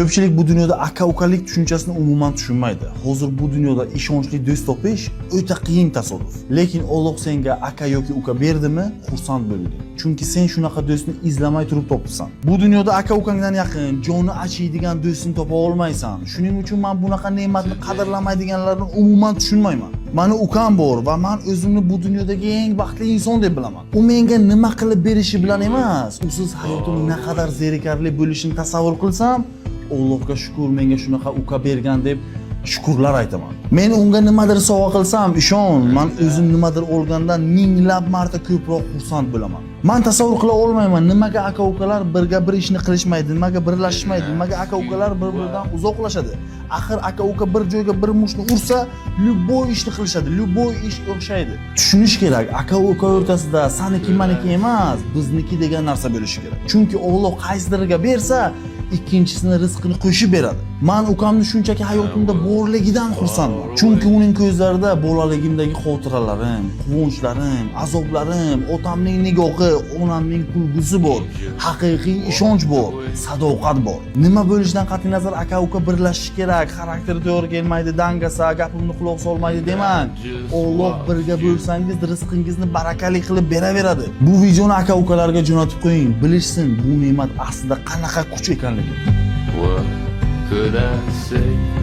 Ko'pchilik bu dunyoda aka-ukalik tushunchasini umuman tushunmaydi. Hozir bu dunyoda ishonchli do'st topish o'ta qiyin tasodif. Lekin Alloh senga aka yoki uka berdimi, xursand bo'lgin. Chunki sen shunaqa do'stni izlamay turib topibsan. Bu dunyoda aka-ukangdan yaqin, joni achiydigan do'stni topa olmaysan. Shuning uchun men bunaqa ne'matni qadrlamaydiganlarni umuman tushunmayman. Mani ukam bor va men o'zimni bu dunyodagi eng baxtli inson deb bilaman. U menga nima qilib berishi bilan emas, usiz hayotim naqadar zerikarli bo'lishini tasavvur qilsam, Allohga shukr, menga shunaqa uka bergan deb shukrlar aytaman. Men unga nimadir sovg'a qilsam, ishon, men o'zim nimadir olgandan minglab marta ko'proq xursand bo'laman. Men tasavvur qila olmayman, nimaga aka-ukalar birga bir ishni qilishmaydi, nimaga birlashishmaydi, nimaga aka-ukalar bir-biridan uzoqlashadi. Axir aka-uka bir joyga bir mushni ursa, любой ishni qilishadi, любой ish o'xshaydi. Tushunish kerak, aka-uka o'rtasida saniki meniki emas, bizniki degan narsa bo'lishi kerak. Chunki Alloh qaysidiriga bersa, ikkinchisini rizqini qo'shib beradi. Men ukamni shunchaki hayotimda borligidan xursandman. Chunki uning ko'zlarida bolaligimdagi xotiralarim, quvonchlarim, azoblarim, otamning nigohi, onamning kulgusi bor, haqiqiy ishonch bor, sadoqat bor. Nima bo'lishidan qat'iy nazar aka-uka birlashishi kerak, xarakteri to'g'ri kelmaydi, dangasa, gapimni quloq solmaydi demang. Alloh birga bo'lsangiz, rizqingizni barakali qilib beraveradi. Bu videoni aka-ukalarga jo'natib qo'ying, bilishsin bu ne'mat aslida qanaqa kuch ekanligini. What could I say?